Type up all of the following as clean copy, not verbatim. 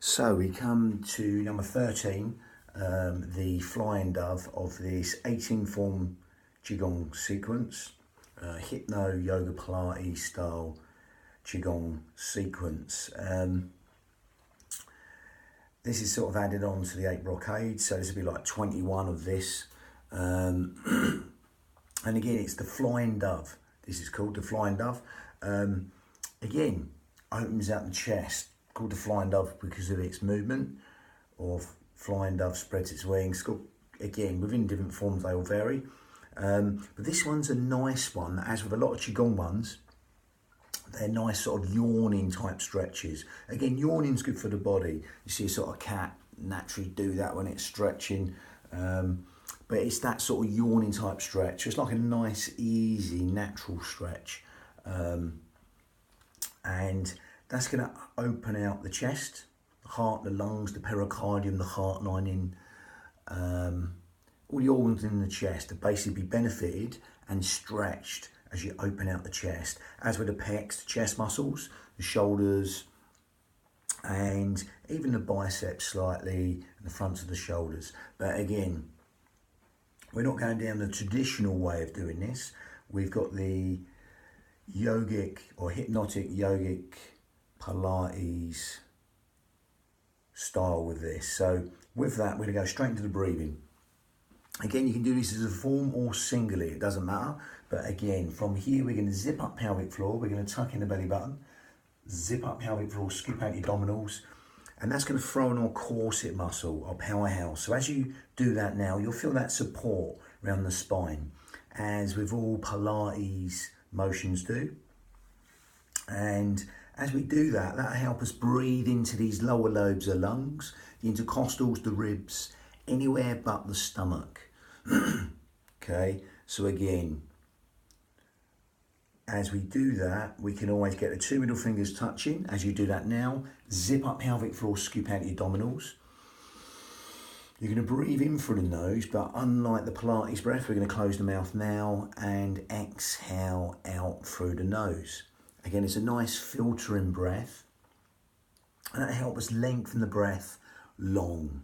So we come to number 13, the flying dove of this 18 form Qigong sequence, hypno yoga Pilates style Qigong sequence. This is sort of added on to the 8 brocades, so this will be like 21 of this. And again, it's the flying dove. This is called the flying dove. Again, opens out the chest, called the flying dove because of its movement, or flying dove spreads its wings. Again, within different forms they all vary. But this one's a nice one, as with a lot of Qigong ones, they're nice sort of yawning type stretches. Again, yawning's good for the body. You see a sort of cat naturally do that when it's stretching. But it's that sort of yawning type stretch. It's like a nice, easy, natural stretch. And that's going to open out the chest, the heart, the lungs, the pericardium, the heart lining. All the organs in the chest are basically be benefited and stretched as you open out the chest, as with the pecs, the chest muscles, the shoulders, and even the biceps slightly, and the fronts of the shoulders. But again, we're not going down the traditional way of doing this. We've got the yogic or hypnotic yogic Pilates style with this. So with that, we're going to go straight into the breathing. Again, you can do this as a form or singly, it doesn't matter. But again, from here, we're going to zip up pelvic floor. We're going to tuck in the belly button, zip up pelvic floor, scoop out your abdominals. And that's going to throw in our corset muscle, our powerhouse. So as you do that now, you'll feel that support around the spine, as with all Pilates motions do. And as we do that, that'll help us breathe into these lower lobes of lungs, the intercostals, the ribs, anywhere but the stomach. Okay, so again, as we do that, we can always get the 2 middle fingers touching. As you do that now, zip up pelvic floor, scoop out your abdominals. You're going to breathe in through the nose, but unlike the Pilates breath, we're going to close the mouth now and exhale out through the nose. Again, it's a nice filtering breath, and that'll help us lengthen the breath long,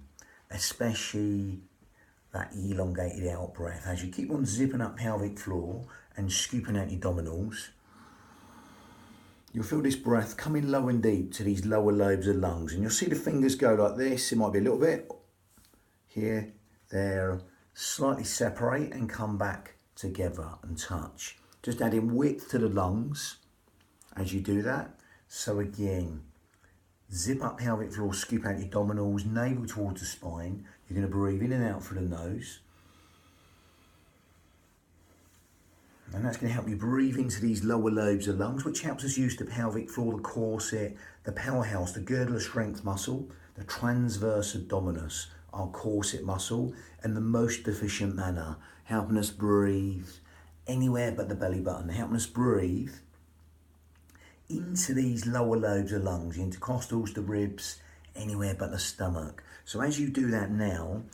especially that elongated out breath. As you keep on zipping up pelvic floor and scooping out your abdominals, you'll feel this breath coming low and deep to these lower lobes of lungs, and you'll see the fingers go like this. It might be a little bit here, there, slightly separate and come back together and touch. Just adding width to the lungs as you do that. So again, zip up pelvic floor, scoop out your abdominals, navel towards the spine. You're going to breathe in and out through the nose. And that's going to help you breathe into these lower lobes of lungs, which helps us use the pelvic floor, the corset, the powerhouse, the girdle strength muscle, the transverse abdominis, our corset muscle, in the most efficient manner, helping us breathe anywhere but the belly button, helping us breathe into these lower lobes of lungs, the intercostals, the ribs, anywhere but the stomach. So as you do that now,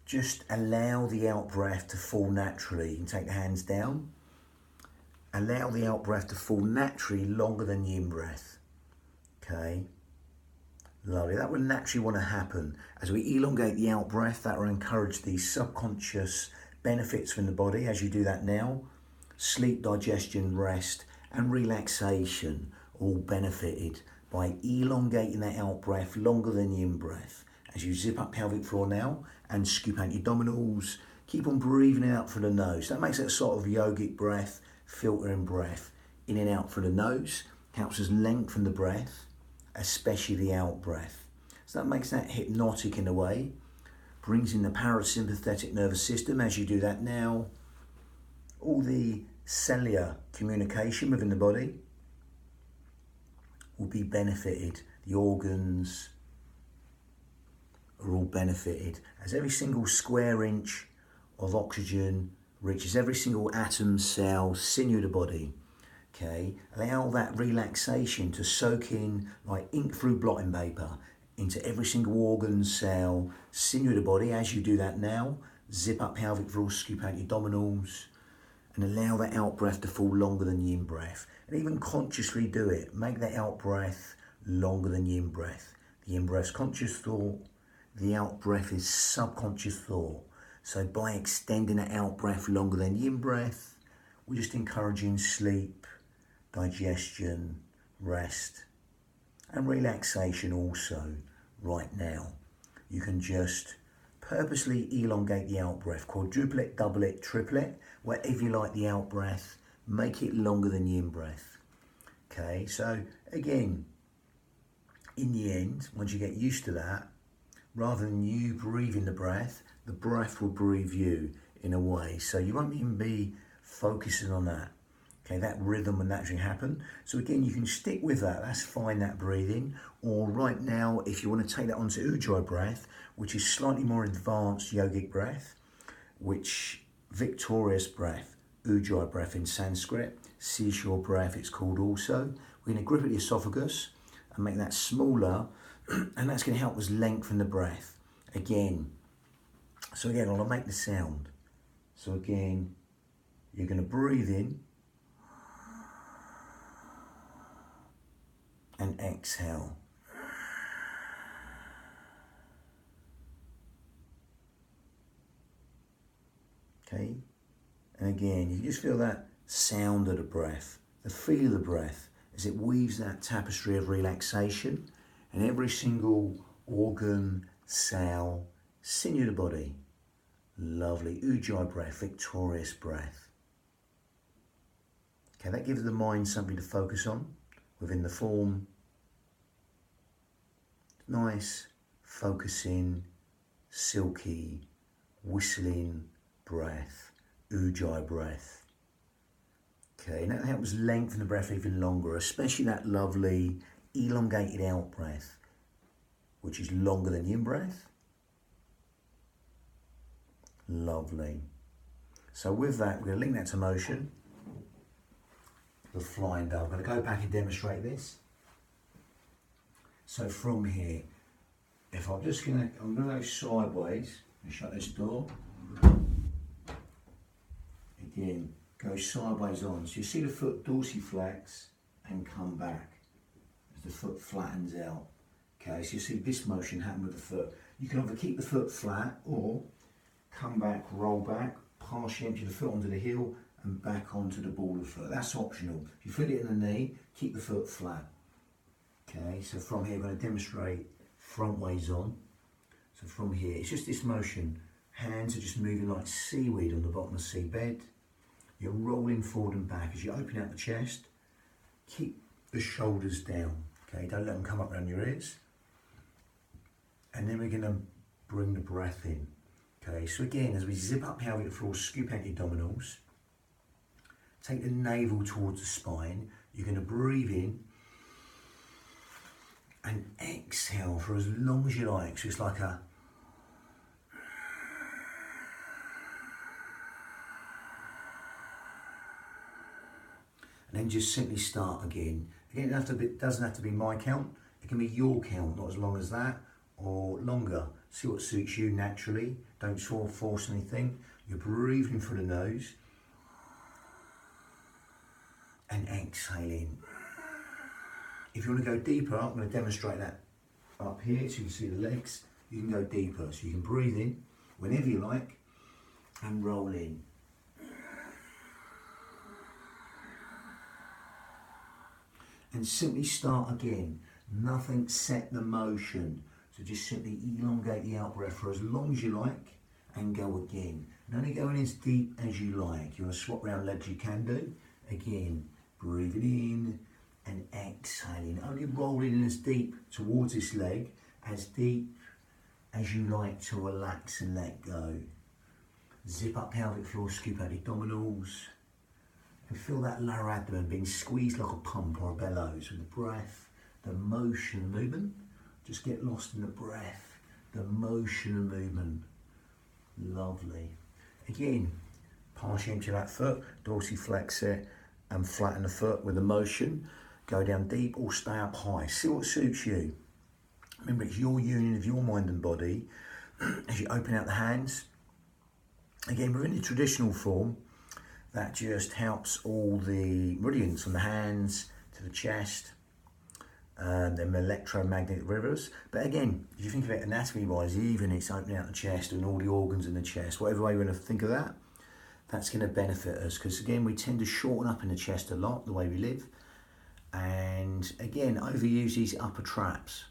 just allow the out breath to fall naturally. You can take the hands down. Allow the out breath to fall naturally longer than the in breath. Okay, lovely. That will naturally want to happen. As we elongate the out breath, that will encourage these subconscious benefits from the body. As you do that now, sleep, digestion, rest, and relaxation, all benefited by elongating that out breath longer than the in breath. As you zip up pelvic floor now and scoop out your abdominals, keep on breathing out through the nose. That makes it a sort of yogic breath, filtering breath in and out through the nose. Helps us lengthen the breath, especially the out breath. So that makes that hypnotic in a way. Brings in the parasympathetic nervous system. As you do that now, all the cellular communication within the body will be benefited. The organs are all benefited, as every single square inch of oxygen reaches every single atom, cell, sinew of the body. Okay, allow that relaxation to soak in like ink through blotting paper into every single organ, cell, sinew of the body. As you do that now, zip up pelvic floor, scoop out your abdominals, and allow that out breath to fall longer than the in breath. And even consciously do it. Make that out breath longer than the in breath. The in-breath's conscious thought, the out-breath is subconscious thought. So by extending the out-breath longer than the in-breath, we're just encouraging sleep, digestion, rest, and relaxation also right now. You can just purposely elongate the out-breath, quadruple it, double it, triple it, wherever you like the out-breath, make it longer than the in-breath. Okay, so again, in the end, once you get used to that, rather than you breathing the breath will breathe you in a way. So you won't even be focusing on that. Okay, that rhythm will naturally happen. So again, you can stick with that. That's fine, that breathing. Or right now, if you want to take that onto Ujjayi breath, which is slightly more advanced yogic breath, which victorious breath, Ujjayi breath in Sanskrit, seashore breath it's called also. We're going to grip at the esophagus and make that smaller, and that's going to help us lengthen the breath. Again, so again, I'll make the sound. So again, you're going to breathe in and exhale. Okay, and again, you just feel that sound of the breath, the feel of the breath as it weaves that tapestry of relaxation and every single organ, cell, sinew of the body. Lovely Ujjayi breath, victorious breath. Okay, that gives the mind something to focus on within the form. Nice, focusing, silky, whistling breath, Ujjayi breath. Okay, and that helps lengthen the breath even longer, especially that lovely elongated out breath, which is longer than the in breath. Lovely. So with that, we're going to link that to motion. The flying dove. I'm going to go back and demonstrate this. So from here, if I'm going to go sideways and shut this door. Again, go sideways on. So you see the foot dorsiflex and come back as the foot flattens out. Okay, so you see this motion happen with the foot. You can either keep the foot flat or come back, roll back, partially empty the foot onto the heel and back onto the ball of the foot. That's optional. If you feel it in the knee, keep the foot flat. Okay, so from here, we're going to demonstrate front ways on. So from here, it's just this motion. Hands are just moving like seaweed on the bottom of the seabed. You're rolling forward and back. As you open out the chest, keep the shoulders down. Okay, don't let them come up around your ears. And then we're going to bring the breath in. Okay, so again, as we zip up pelvic floor, scoop out your abdominals. Take the navel towards the spine. You're going to breathe in and exhale for as long as you like. So it's like a and then just simply start again. Again, it doesn't have to be my count. It can be your count, not as long as that or longer. See what suits you naturally. Don't force anything. You're breathing through the nose and exhaling. If you want to go deeper, I'm going to demonstrate that up here so you can see the legs. You can go deeper, so you can breathe in whenever you like and roll in. And simply start again. Nothing set the motion. So just simply elongate the out breath for as long as you like and go again. And only go in as deep as you like. You want to swap around legs, you can do. Again, breathing in and exhaling. Only rolling in as deep towards this leg, as deep as you like to relax and let go. Zip up pelvic floor, scoop out the abdominals. And feel that lower abdomen being squeezed like a pump or a bellows with the breath, the motion and movement. Just get lost in the breath, the motion and movement. Lovely. Again, partially empty that foot, dorsiflex it and flatten the foot with the motion. Go down deep or stay up high. See what suits you. Remember, it's your union of your mind and body. As you open out the hands, again, within the traditional form, that just helps all the meridians from the hands to the chest, them electromagnetic rivers. But again, if you think of it anatomy wise, even it's opening out the chest and all the organs in the chest, whatever way you want to think of that, that's going to benefit us, because again, we tend to shorten up in the chest a lot, the way we live, and again, overuse these upper traps.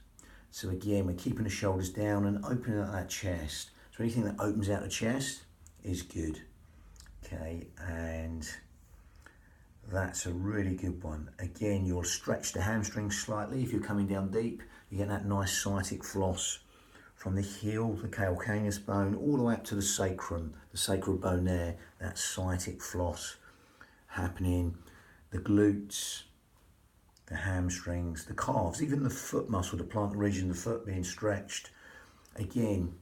So again, we're keeping the shoulders down and opening up that chest. So anything that opens out the chest is good. Okay, and that's a really good one. Again, you'll stretch the hamstrings slightly if you're coming down deep. You get that nice sciatic floss from the heel, the calcaneus bone, all the way up to the sacrum, the sacral bone there, that sciatic floss happening, the glutes, the hamstrings, the calves, even the foot muscle, the plantar region of the foot being stretched. Again,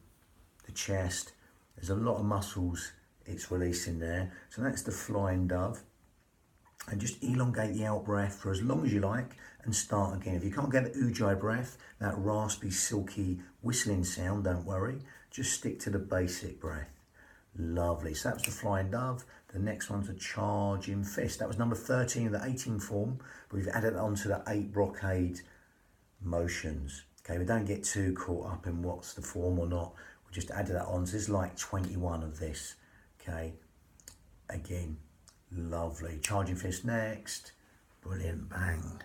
the chest, there's a lot of muscles it's releasing there. So that's the flying dove. And just elongate the out breath for as long as you like and start again. If you can't get the ujjayi breath, that raspy, silky whistling sound, don't worry. Just stick to the basic breath. Lovely. So that was the flying dove. The next one's a charging fist. That was number 13 of the 18 form, but we've added on to the 8 brocade motions. Okay, we don't get too caught up in what's the form or not. We just added that on. So there's like 21 of this. Okay, again, lovely. Charging fist next. Brilliant, bang.